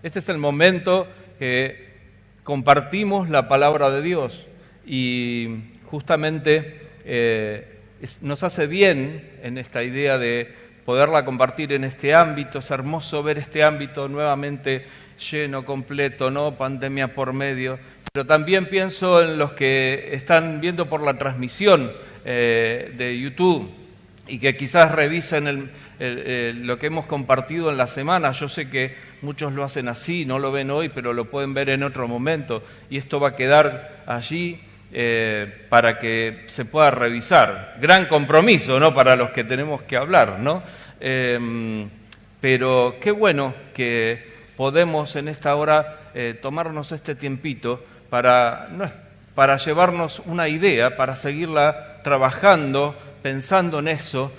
Este es el momento que compartimos la palabra de Dios y justamente nos hace bien en esta idea de poderla compartir en este ámbito. Es hermoso ver este ámbito nuevamente lleno, completo, ¿no? Pandemia por medio. Pero también pienso en los que están viendo por la transmisión de YouTube y que quizás revisen lo que hemos compartido en la semana. Yo sé que muchos lo hacen así, no lo ven hoy, pero lo pueden ver en otro momento. Y esto va a quedar allí para que se pueda revisar. Gran compromiso, ¿no?, para los que tenemos que hablar, ¿no? Pero qué bueno que podemos en esta hora tomarnos este tiempito para llevarnos una idea, para seguirla trabajando, pensando en eso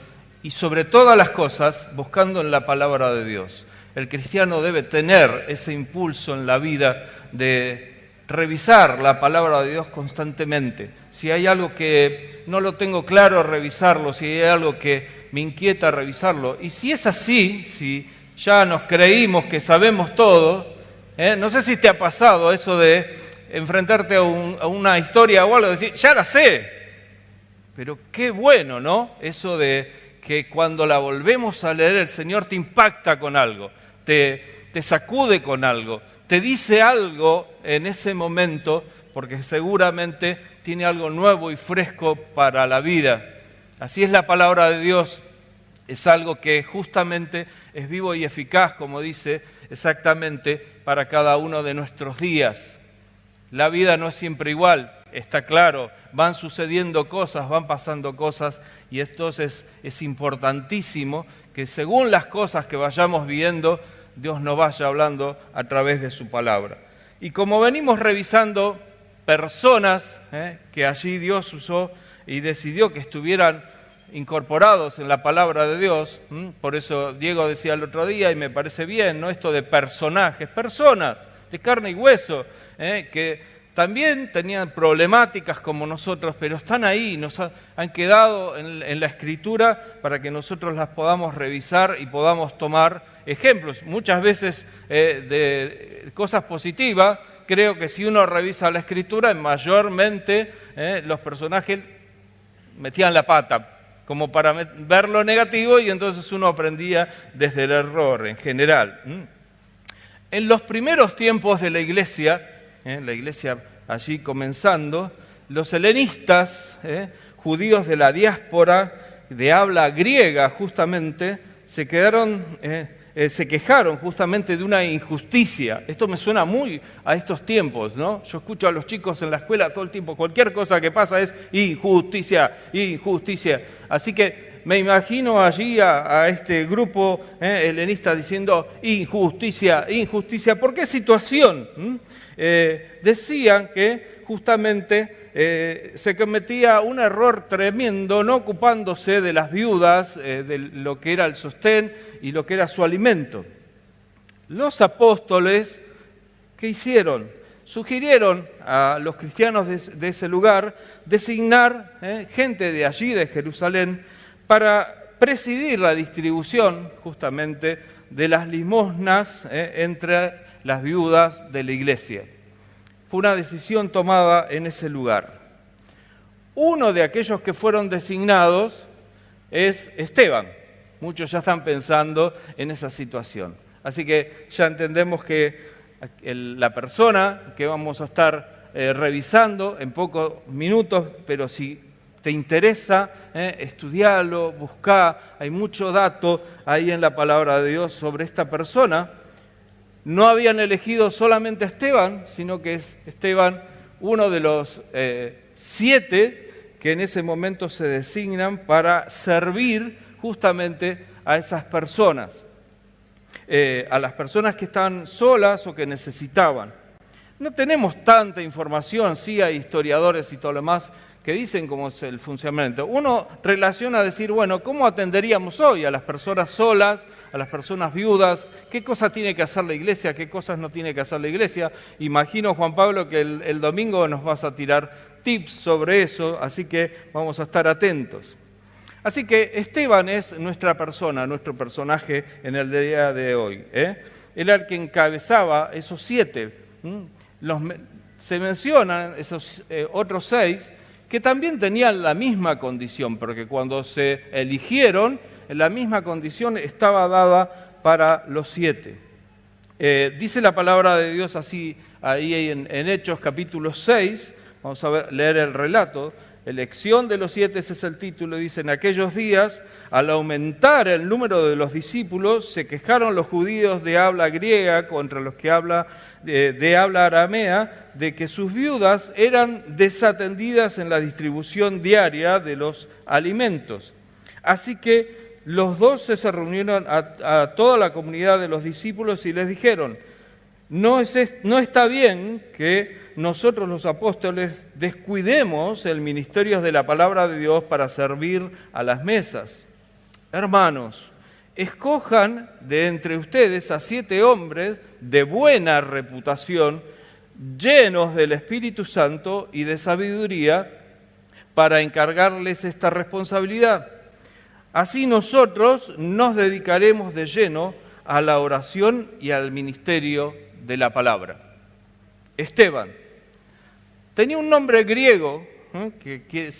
y sobre todas las cosas buscando en la palabra de Dios. El cristiano debe tener ese impulso en la vida de revisar la palabra de Dios constantemente. Si hay algo que no lo tengo claro, revisarlo. Si hay algo que me inquieta, revisarlo. Y si es así, si ya nos creímos que sabemos todo, no sé si te ha pasado eso de enfrentarte a una historia o algo, decir, ya la sé. Pero qué bueno, ¿no? Eso de que cuando la volvemos a leer, el Señor te impacta con algo, te sacude con algo, te dice algo en ese momento, porque seguramente tiene algo nuevo y fresco para la vida. Así es la palabra de Dios, es algo que justamente es vivo y eficaz, como dice exactamente, para cada uno de nuestros días. La vida no es siempre igual, está claro, van sucediendo cosas, van pasando cosas, y entonces es importantísimo que según las cosas que vayamos viendo, Dios nos vaya hablando a través de su palabra. Y como venimos revisando personas que allí Dios usó y decidió que estuvieran incorporados en la palabra de Dios, por eso Diego decía el otro día, y me parece bien, ¿no?, esto de personajes, personas de carne y hueso, que también tenían problemáticas como nosotros, pero están ahí, nos han quedado en la Escritura para que nosotros las podamos revisar y podamos tomar ejemplos. Muchas veces de cosas positivas, creo que si uno revisa la Escritura, mayormente los personajes metían la pata, como para ver lo negativo, y entonces uno aprendía desde el error en general. En los primeros tiempos de la iglesia allí comenzando, los helenistas, judíos de la diáspora de habla griega justamente, se quejaron justamente de una injusticia. Esto me suena muy a estos tiempos, ¿no? Yo escucho a los chicos en la escuela todo el tiempo, cualquier cosa que pasa es injusticia, injusticia. Así que me imagino allí a este grupo helenista diciendo injusticia, injusticia. ¿Por qué situación? Decían que justamente se cometía un error tremendo no ocupándose de las viudas, de lo que era el sostén y lo que era su alimento. Los apóstoles, ¿qué hicieron? Sugirieron a los cristianos de ese lugar designar gente de allí, de Jerusalén, para presidir la distribución justamente de las limosnas entre las viudas de la iglesia. Fue una decisión tomada en ese lugar. Uno de aquellos que fueron designados es Esteban. Muchos ya están pensando en esa situación. Así que ya entendemos que la persona que vamos a estar revisando en pocos minutos, pero si te interesa, estudiarlo, buscar, hay mucho dato ahí en la palabra de Dios sobre esta persona. No habían elegido solamente a Esteban, sino que es Esteban uno de los 7 que en ese momento se designan para servir justamente a esas personas, a las personas que estaban solas o que necesitaban. No tenemos tanta información, sí hay historiadores y todo lo demás que dicen cómo es el funcionamiento. Uno relaciona a decir, bueno, ¿cómo atenderíamos hoy a las personas solas, a las personas viudas? ¿Qué cosas tiene que hacer la iglesia? ¿Qué cosas no tiene que hacer la iglesia? Imagino, Juan Pablo, que el domingo nos vas a tirar tips sobre eso, así que vamos a estar atentos. Así que Esteban es nuestra persona, nuestro personaje en el día de hoy. era el que encabezaba esos 7. Se mencionan esos otros 6 que también tenían la misma condición, porque cuando se eligieron, la misma condición estaba dada para los 7. Dice la palabra de Dios así, ahí en Hechos capítulo 6, vamos a leer el relato. Elección de los 7, ese es el título. Dice: en aquellos días, al aumentar el número de los discípulos, se quejaron los judíos de habla griega contra los que de habla aramea, de que sus viudas eran desatendidas en la distribución diaria de los alimentos. Así que los 12 se reunieron a toda la comunidad de los discípulos y les dijeron: no está bien que nosotros los apóstoles descuidemos el ministerio de la palabra de Dios para servir a las mesas. Hermanos, escojan de entre ustedes a 7 hombres de buena reputación, llenos del Espíritu Santo y de sabiduría, para encargarles esta responsabilidad. Así nosotros nos dedicaremos de lleno a la oración y al ministerio de la palabra. Esteban tenía un nombre griego, que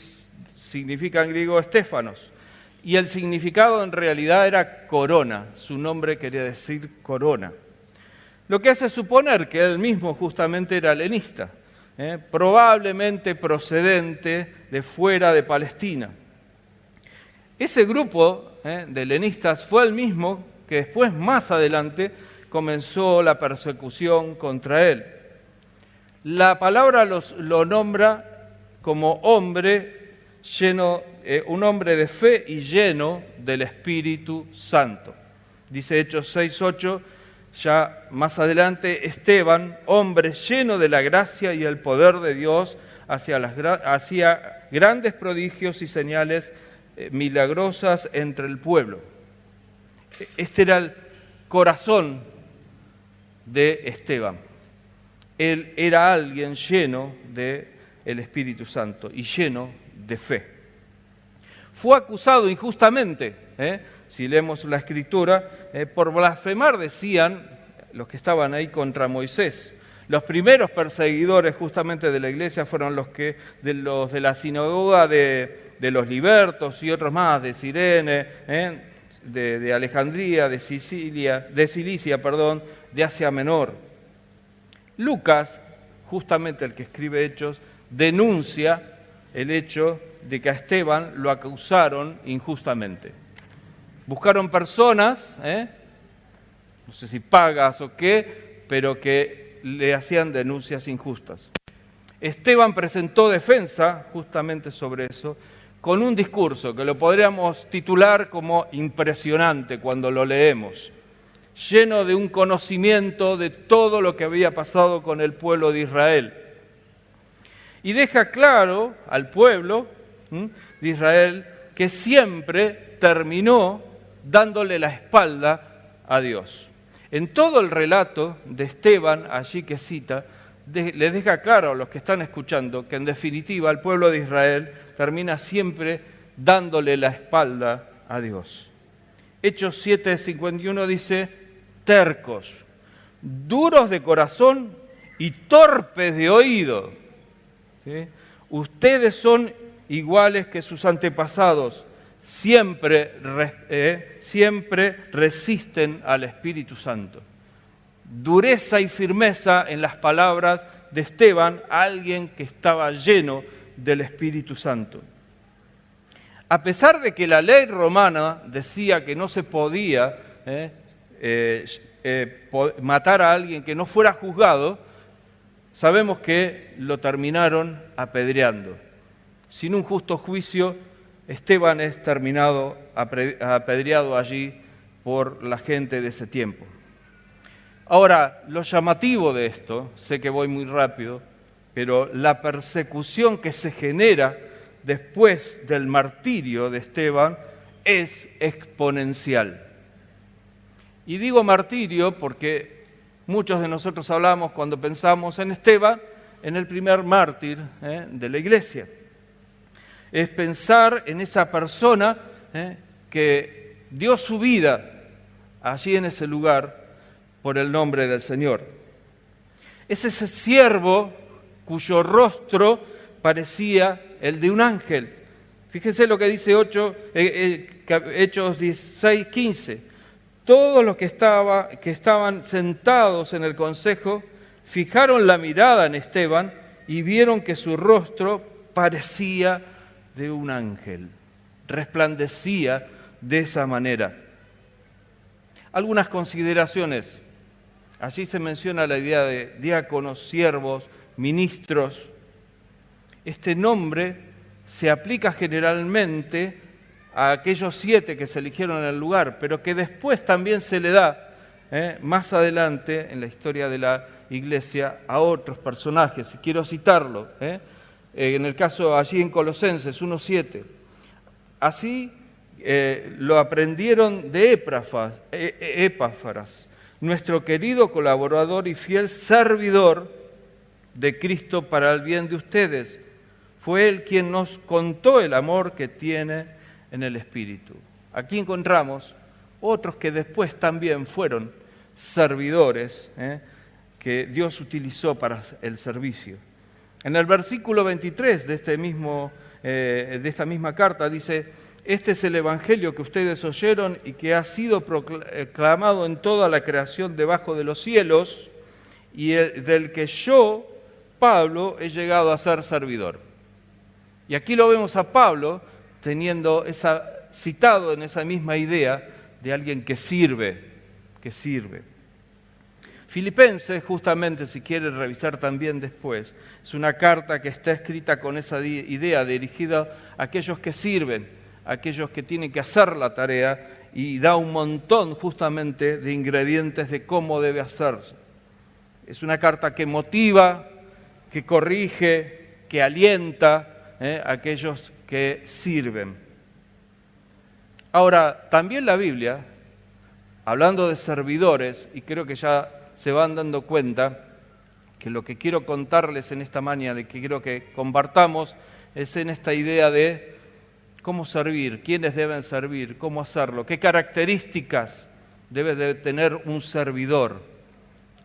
significa en griego Estéfanos, y el significado en realidad era corona. Su nombre quería decir corona. Lo que hace suponer que él mismo justamente era helenista, probablemente procedente de fuera de Palestina. Ese grupo de helenistas fue el mismo que después, más adelante, comenzó la persecución contra él. La palabra lo nombra como hombre lleno, un hombre de fe y lleno del Espíritu Santo. Dice Hechos 6:8, ya más adelante: Esteban, hombre lleno de la gracia y el poder de Dios, hacía grandes prodigios y señales milagrosas entre el pueblo. Este era el corazón de Esteban. Él era alguien lleno del Espíritu Santo y lleno de fe. Fue acusado injustamente, si leemos la Escritura, por blasfemar, decían los que estaban ahí, contra Moisés. Los primeros perseguidores justamente de la iglesia fueron los de la sinagoga de los libertos y otros más, de Cirene, de Alejandría, de Cilicia, de Asia Menor. Lucas, justamente el que escribe Hechos, denuncia el hecho de que a Esteban lo acusaron injustamente. Buscaron personas, no sé si pagas o qué, pero que le hacían denuncias injustas. Esteban presentó defensa justamente sobre eso, con un discurso que lo podríamos titular como impresionante cuando lo leemos, lleno de un conocimiento de todo lo que había pasado con el pueblo de Israel. Y deja claro al pueblo de Israel que siempre terminó dándole la espalda a Dios. En todo el relato de Esteban, allí que cita, les deja claro a los que están escuchando que en definitiva el pueblo de Israel termina siempre dándole la espalda a Dios. Hechos 7:51 dice: tercos, duros de corazón y torpes de oído. ¿Sí? Ustedes son iguales que sus antepasados, siempre resisten al Espíritu Santo. Dureza y firmeza en las palabras de Esteban, alguien que estaba lleno del Espíritu Santo. A pesar de que la ley romana decía que no se podía matar a alguien que no fuera juzgado, sabemos que lo terminaron apedreando. Sin un justo juicio, Esteban es terminado apedreado allí por la gente de ese tiempo. Ahora, lo llamativo de esto, sé que voy muy rápido, pero la persecución que se genera después del martirio de Esteban es exponencial. Y digo martirio porque muchos de nosotros hablamos, cuando pensamos en Esteban, en el primer mártir de la iglesia. Es pensar en esa persona que dio su vida allí en ese lugar por el nombre del Señor. Es ese siervo cuyo rostro parecía el de un ángel. Fíjense lo que dice Hechos 16, 15. Todos los que estaban sentados en el consejo fijaron la mirada en Esteban y vieron que su rostro parecía de un ángel, resplandecía de esa manera. Algunas consideraciones. Allí se menciona la idea de diáconos, siervos, ministros. Este nombre se aplica generalmente a aquellos 7 que se eligieron en el lugar, pero que después también se le da, más adelante en la historia de la Iglesia, a otros personajes. Y quiero citarlo, en el caso allí en Colosenses 1:7. Así lo aprendieron de Epáfras, nuestro querido colaborador y fiel servidor de Cristo para el bien de ustedes. Fue Él quien nos contó el amor que tiene en el Espíritu. Aquí encontramos otros que después también fueron servidores, que Dios utilizó para el servicio. En el versículo 23 de esta misma carta dice: este es el evangelio que ustedes oyeron y que ha sido proclamado en toda la creación debajo de los cielos, y del que yo, Pablo, he llegado a ser servidor. Y aquí lo vemos a Pablo citado en esa misma idea de alguien que sirve. Filipenses, justamente, si quieren revisar también después, es una carta que está escrita con esa idea dirigida a aquellos que sirven, a aquellos que tienen que hacer la tarea, y da un montón justamente de ingredientes de cómo debe hacerse. Es una carta que motiva, que corrige, que alienta a aquellos que sirven. Ahora, también la Biblia, hablando de servidores, y creo que ya se van dando cuenta que lo que quiero contarles en esta mañana y que quiero que compartamos es en esta idea de cómo servir, quiénes deben servir, cómo hacerlo, qué características debe de tener un servidor.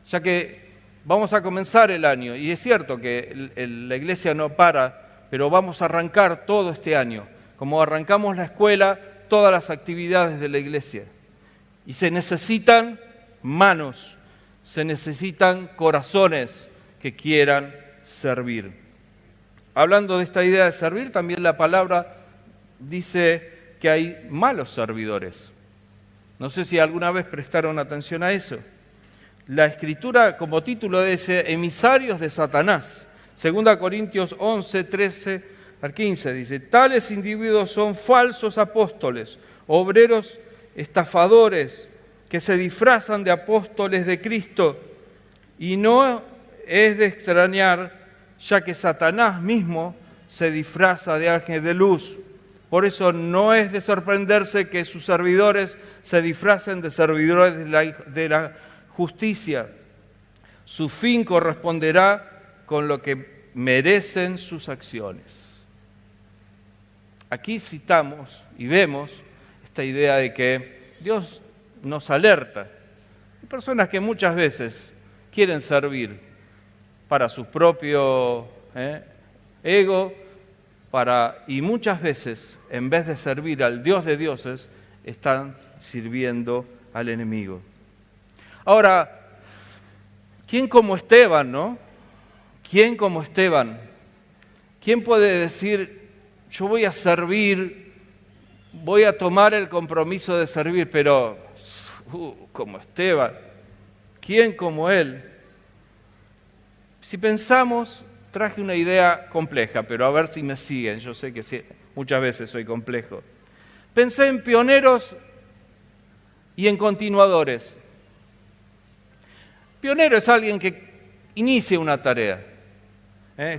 Ya que vamos a comenzar el año, y es cierto que la iglesia no para, pero vamos a arrancar todo este año, como arrancamos la escuela, todas las actividades de la iglesia. Y se necesitan manos, se necesitan corazones que quieran servir. Hablando de esta idea de servir, también la palabra dice que hay malos servidores. No sé si alguna vez prestaron atención a eso. La Escritura, como título, dice emisarios de Satanás. 2 Corintios 11, 13 al 15 dice: tales individuos son falsos apóstoles, obreros estafadores, que se disfrazan de apóstoles de Cristo, y no es de extrañar, ya que Satanás mismo se disfraza de ángel de luz. Por eso no es de sorprenderse que sus servidores se disfracen de servidores de la justicia. Su fin corresponderá con lo que merecen sus acciones. Aquí citamos y vemos esta idea de que Dios nos alerta. Hay personas que muchas veces quieren servir para su propio ego, y muchas veces, en vez de servir al Dios de dioses, están sirviendo al enemigo. Ahora, ¿quién como Esteban, no? ¿Quién como Esteban? ¿Quién puede decir, yo voy a servir, voy a tomar el compromiso de servir, pero como Esteban, ¿quién como él? Si pensamos, traje una idea compleja, pero a ver si me siguen, yo sé que sí, muchas veces soy complejo. Pensé en pioneros y en continuadores. Pionero es alguien que inicia una tarea.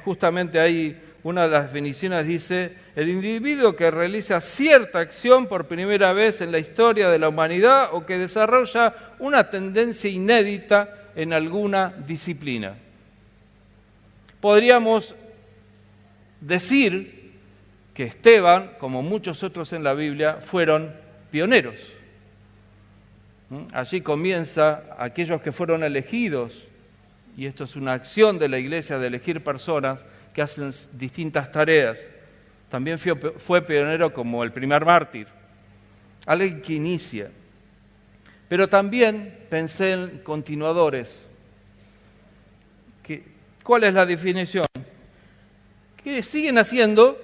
Justamente ahí una de las definiciones dice: el individuo que realiza cierta acción por primera vez en la historia de la humanidad o que desarrolla una tendencia inédita en alguna disciplina. Podríamos decir que Esteban, como muchos otros en la Biblia, fueron pioneros. Allí comienza aquellos que fueron elegidos, y esto es una acción de la iglesia de elegir personas que hacen distintas tareas. También fue pionero como el primer mártir, alguien que inicia. Pero también pensé en continuadores. ¿Cuál es la definición? Que siguen haciendo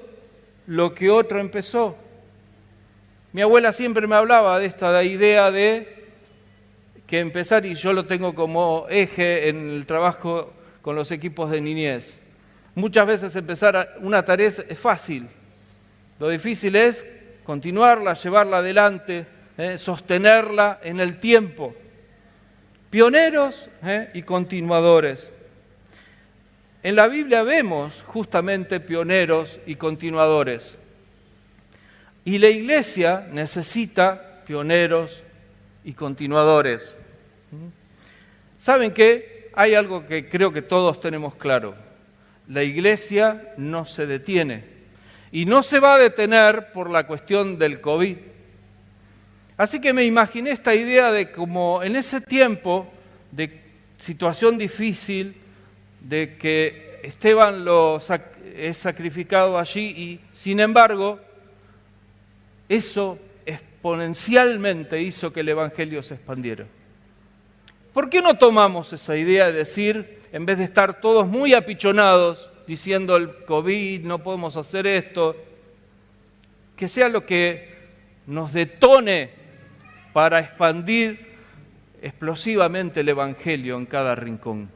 lo que otro empezó. Mi abuela siempre me hablaba de esta idea de que empezar, y yo lo tengo como eje en el trabajo con los equipos de niñez. Muchas veces empezar una tarea es fácil. Lo difícil es continuarla, llevarla adelante, sostenerla en el tiempo. Pioneros y continuadores. En la Biblia vemos justamente pioneros y continuadores. Y la iglesia necesita pioneros y continuadores. ¿Saben qué? Hay algo que creo que todos tenemos claro. La iglesia no se detiene y no se va a detener por la cuestión del COVID. Así que me imaginé esta idea de como en ese tiempo de situación difícil, de que Esteban es sacrificado allí y sin embargo eso exponencialmente hizo que el Evangelio se expandiera. ¿Por qué no tomamos esa idea de decir, en vez de estar todos muy apichonados, diciendo el COVID, no podemos hacer esto, que sea lo que nos detone para expandir explosivamente el Evangelio en cada rincón?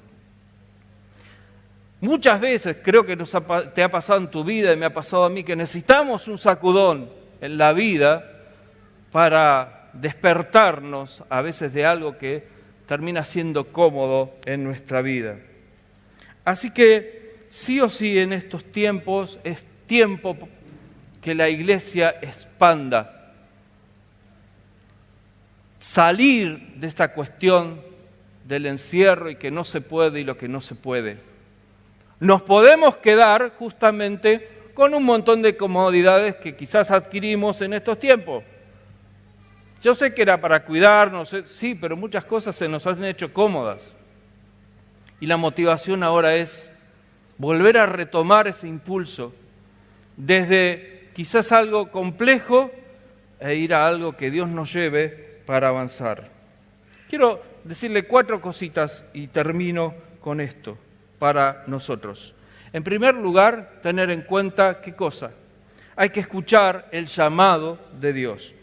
Muchas veces, creo que te ha pasado en tu vida y me ha pasado a mí, que necesitamos un sacudón en la vida para despertarnos a veces de algo que termina siendo cómodo en nuestra vida. Así que sí o sí en estos tiempos es tiempo que la iglesia expanda, salir de esta cuestión del encierro y que no se puede y lo que no se puede. Nos podemos quedar justamente con un montón de comodidades que quizás adquirimos en estos tiempos. Yo sé que era para cuidarnos, sí, pero muchas cosas se nos han hecho cómodas. Y la motivación ahora es volver a retomar ese impulso desde quizás algo complejo e ir a algo que Dios nos lleve para avanzar. Quiero decirle 4 cositas y termino con esto para nosotros. En primer lugar, tener en cuenta ¿qué cosa? Hay que escuchar el llamado de Dios.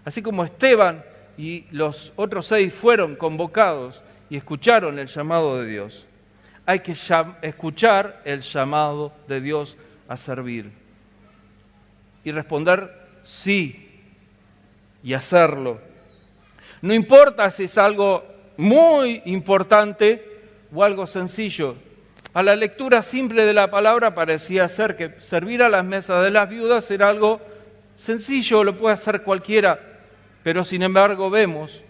Así como Esteban y los otros 6 fueron convocados y escucharon el llamado de Dios, hay que escuchar el llamado de Dios a servir y responder sí y hacerlo. No importa si es algo muy importante o algo sencillo. A la lectura simple de la palabra parecía ser que servir a las mesas de las viudas era algo sencillo, lo puede hacer cualquiera. Pero sin embargo vemos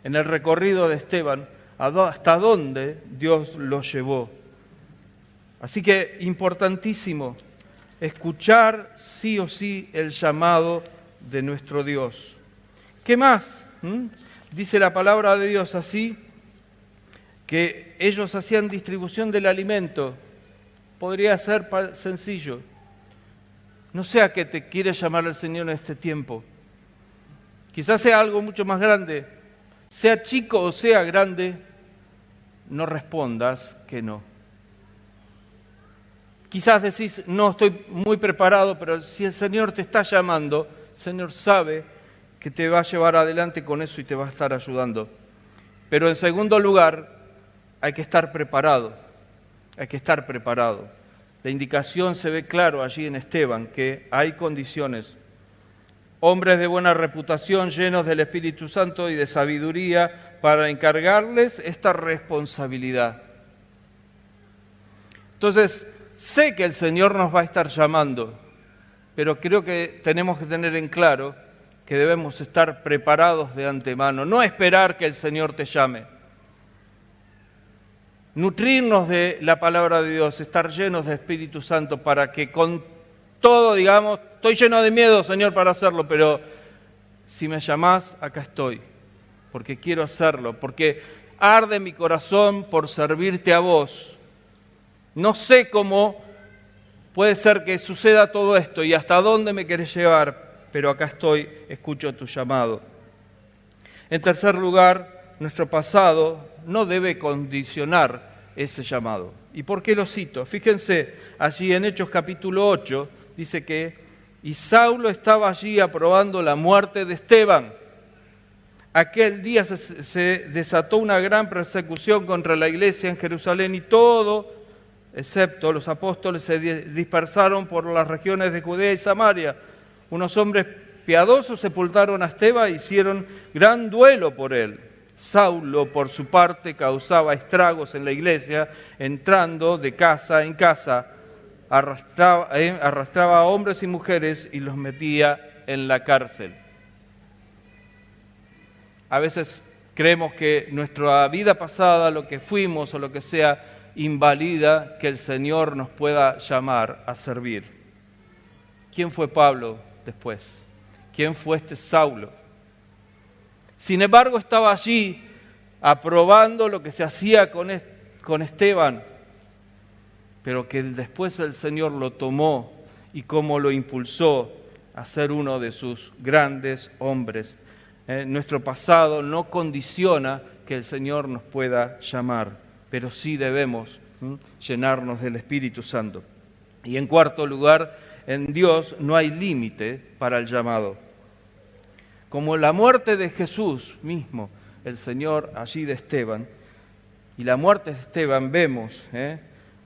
en el recorrido de Esteban hasta dónde Dios lo llevó. Así que importantísimo escuchar sí o sí el llamado de nuestro Dios. ¿Qué más? Dice la palabra de Dios así, que ellos hacían distribución del alimento. Podría ser sencillo. No sé a qué te quiere llamar el Señor en este tiempo. Quizás sea algo mucho más grande. Sea chico o sea grande, no respondas que no. Quizás decís, no estoy muy preparado, pero si el Señor te está llamando, el Señor sabe que te va a llevar adelante con eso y te va a estar ayudando. Pero en segundo lugar, hay que estar preparado. Hay que estar preparado. La indicación se ve claro allí en Esteban, que hay condiciones. Hombres de buena reputación, llenos del Espíritu Santo y de sabiduría, para encargarles esta responsabilidad. Entonces, sé que el Señor nos va a estar llamando, pero creo que tenemos que tener en claro que debemos estar preparados de antemano, no esperar que el Señor te llame. Nutrirnos de la palabra de Dios, estar llenos de Espíritu Santo para que con todo, digamos, estoy lleno de miedo, Señor, para hacerlo, pero si me llamás, acá estoy. porque quiero hacerlo, porque arde mi corazón por servirte a vos. No sé cómo puede ser que suceda todo esto y hasta dónde me querés llevar, pero acá estoy, escucho tu llamado. En tercer lugar, nuestro pasado no debe condicionar ese llamado. ¿Y por qué lo cito? Fíjense, allí en Hechos capítulo 8, dice que y Saulo estaba allí aprobando la muerte de Esteban. Aquel día se desató una gran persecución contra la iglesia en Jerusalén y todo, excepto los apóstoles, se dispersaron por las regiones de Judea y Samaria. Unos hombres piadosos sepultaron a Esteban e hicieron gran duelo por él. Saulo, por su parte, causaba estragos en la iglesia, entrando de casa en casa, arrastraba a hombres y mujeres y los metía en la cárcel. A veces creemos que nuestra vida pasada, lo que fuimos o lo que sea, invalida que el Señor nos pueda llamar a servir. ¿Quién fue Pablo después? ¿Quién fue este Saulo? Sin embargo, estaba allí aprobando lo que se hacía con Esteban, pero que después el Señor lo tomó y cómo lo impulsó a ser uno de sus grandes hombres. Nuestro pasado no condiciona que el Señor nos pueda llamar, pero sí debemos llenarnos del Espíritu Santo. Y en cuarto lugar, en Dios no hay límite para el llamado. Como la muerte de Jesús mismo, el Señor allí de Esteban, y la muerte de Esteban vemos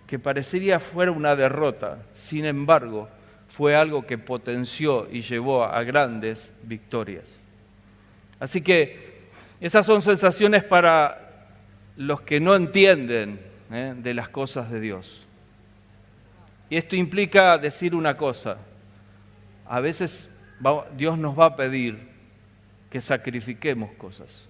que parecería fuera una derrota, sin embargo, fue algo que potenció y llevó a grandes victorias. Así que esas son sensaciones para los que no entienden de las cosas de Dios. Y esto implica decir una cosa: a veces Dios nos va a pedir que sacrifiquemos cosas.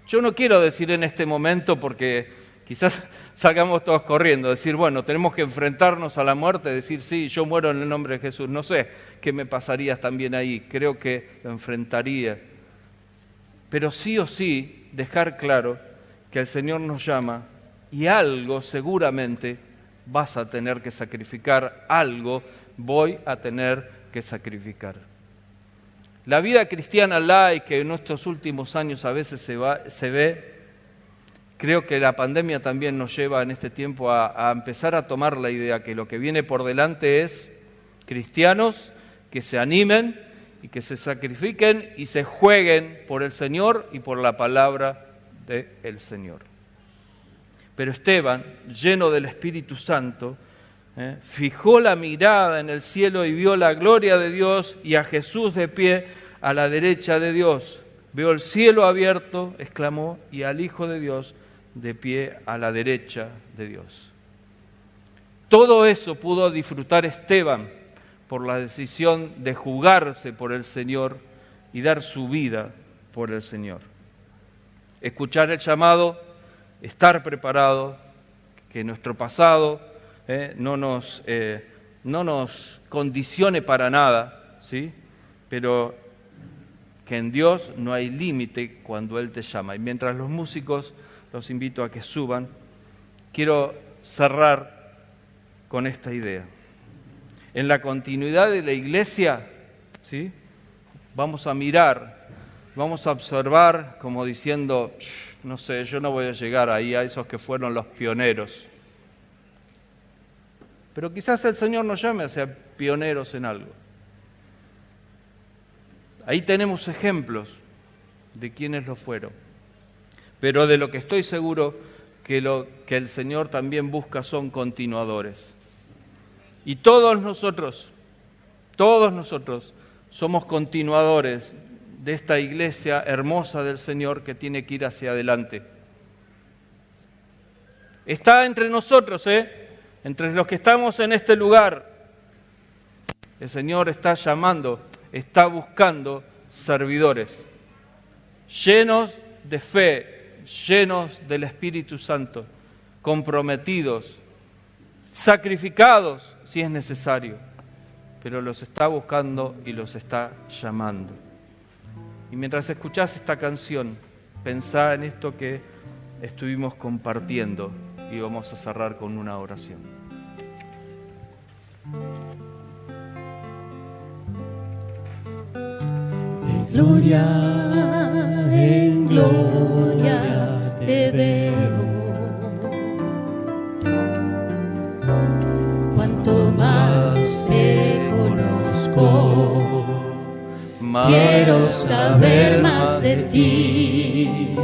Yo no quiero decir en este momento, porque quizás salgamos todos corriendo, decir, bueno, tenemos que enfrentarnos a la muerte, decir, sí, yo muero en el nombre de Jesús. No sé qué me pasaría también ahí, creo que lo enfrentaría. Pero sí o sí dejar claro que el Señor nos llama y algo seguramente vas a tener que sacrificar, algo voy a tener que sacrificar. La vida cristiana laica que en estos últimos años a veces se ve, creo que la pandemia también nos lleva en este tiempo a empezar a tomar la idea que lo que viene por delante es cristianos que se animen y que se sacrifiquen y se jueguen por el Señor y por la palabra del Señor. Pero Esteban, lleno del Espíritu Santo, fijó la mirada en el cielo y vio la gloria de Dios y a Jesús de pie a la derecha de Dios. Veo el cielo abierto, exclamó, y al Hijo de Dios de pie a la derecha de Dios. Todo eso pudo disfrutar Esteban por la decisión de jugarse por el Señor y dar su vida por el Señor. Escuchar el llamado, estar preparado, que nuestro pasado no nos condicione para nada, ¿sí? Pero que en Dios no hay límite cuando Él te llama. Y mientras los músicos los invito a que suban, quiero cerrar con esta idea. En la continuidad de la iglesia, ¿sí? Vamos a mirar, vamos a observar como diciendo, no sé, yo no voy a llegar ahí a esos que fueron los pioneros. Pero quizás el Señor nos llame a ser pioneros en algo. Ahí tenemos ejemplos de quienes lo fueron. Pero de lo que estoy seguro que el Señor también busca son continuadores. Y todos nosotros somos continuadores de esta iglesia hermosa del Señor que tiene que ir hacia adelante. Está entre nosotros, entre los que estamos en este lugar. El Señor está llamando, está buscando servidores llenos de fe, llenos del Espíritu Santo, comprometidos, sacrificados si es necesario, pero los está buscando y los está llamando. Y mientras escuchás esta canción, pensá en esto que estuvimos compartiendo y vamos a cerrar con una oración. De gloria en gloria te veo. Cuanto más te conozco, quiero saber más de ti,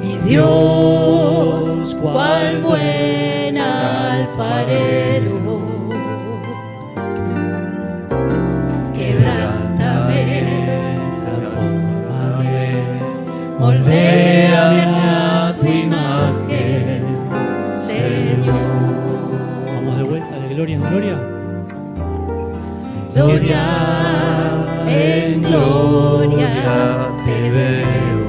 mi Dios, cual buen alfarero. Quebrántame, transfórmame, moldéame a tu imagen, Señor. Vamos de vuelta, de gloria en gloria. Gloria en gloria te veo.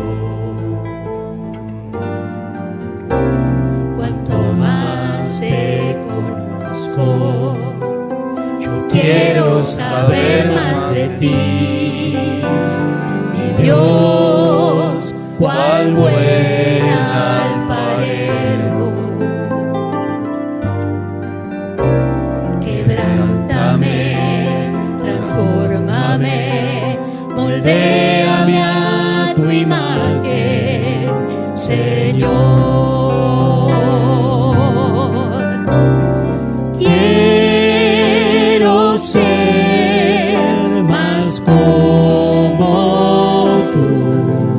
Cuanto más te conozco, yo quiero saber más de ti, mi Dios, cual buen alfarero. Quebrántame, transfórmame, moldéame a tu imagen, Señor. Quiero ser más como tú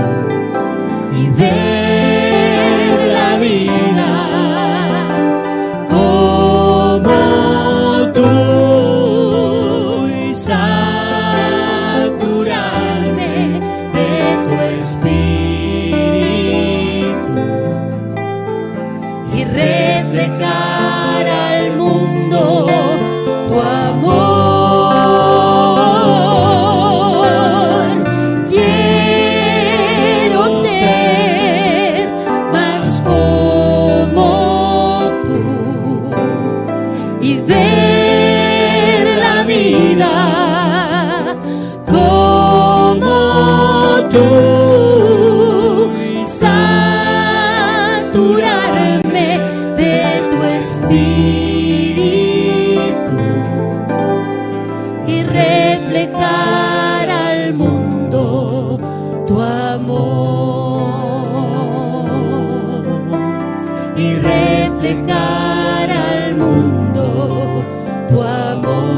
y ver la vida como tú y saturarme de tu espíritu y reflejar al mundo tu amor. Quiero ser más como tú y ver la vida como tú y saturarme de tu espíritu y reflejar al mundo tu amor y reflejar al mundo tu amor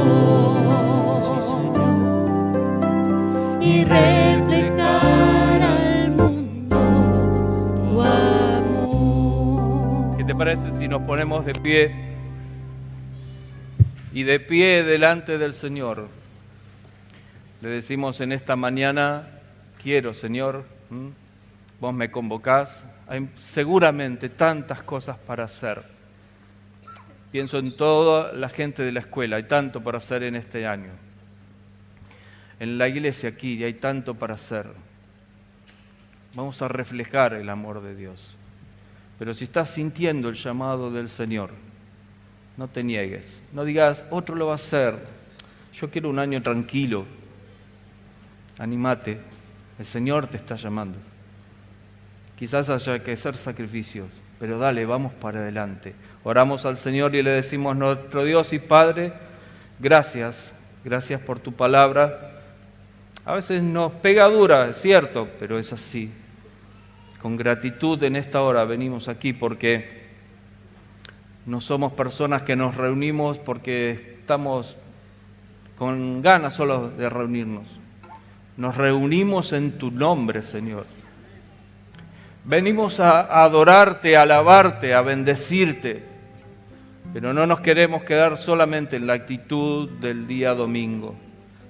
y reflejar al mundo tu amor. ¿Qué te parece si nos ponemos de pie y de pie delante del Señor le decimos en esta mañana: quiero, Señor, vos me convocás, hay seguramente tantas cosas para hacer. Pienso en toda la gente de la escuela, hay tanto para hacer en este año. En la iglesia aquí hay tanto para hacer. Vamos a reflejar el amor de Dios. Pero si estás sintiendo el llamado del Señor, no te niegues. No digas, otro lo va a hacer. Yo quiero un año tranquilo. Anímate. El Señor te está llamando. Quizás haya que hacer sacrificios, pero dale, vamos para adelante. Oramos al Señor y le decimos: nuestro Dios y Padre, gracias por tu palabra. A veces nos pega dura, es cierto, pero es así. Con gratitud en esta hora venimos aquí porque no somos personas que nos reunimos porque estamos con ganas solo de reunirnos. Nos reunimos en tu nombre, Señor. Venimos a adorarte, a alabarte, a bendecirte, pero no nos queremos quedar solamente en la actitud del día domingo.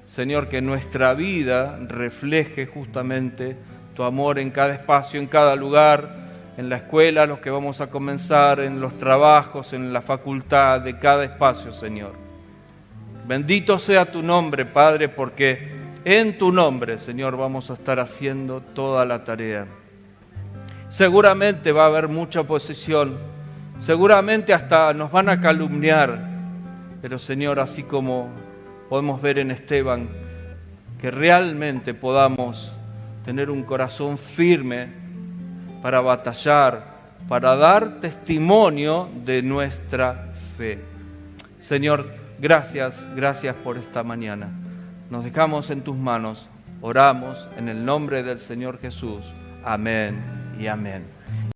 Señor, que nuestra vida refleje justamente tu amor en cada espacio, en cada lugar, en la escuela, los que vamos a comenzar, en los trabajos, en la facultad, de cada espacio, Señor. Bendito sea tu nombre, Padre, porque en tu nombre, Señor, vamos a estar haciendo toda la tarea. Seguramente va a haber mucha oposición, seguramente hasta nos van a calumniar, pero Señor, así como podemos ver en Esteban, que realmente podamos tener un corazón firme para batallar, para dar testimonio de nuestra fe. Señor, gracias por esta mañana. Nos dejamos en tus manos, oramos en el nombre del Señor Jesús. Amén y amén.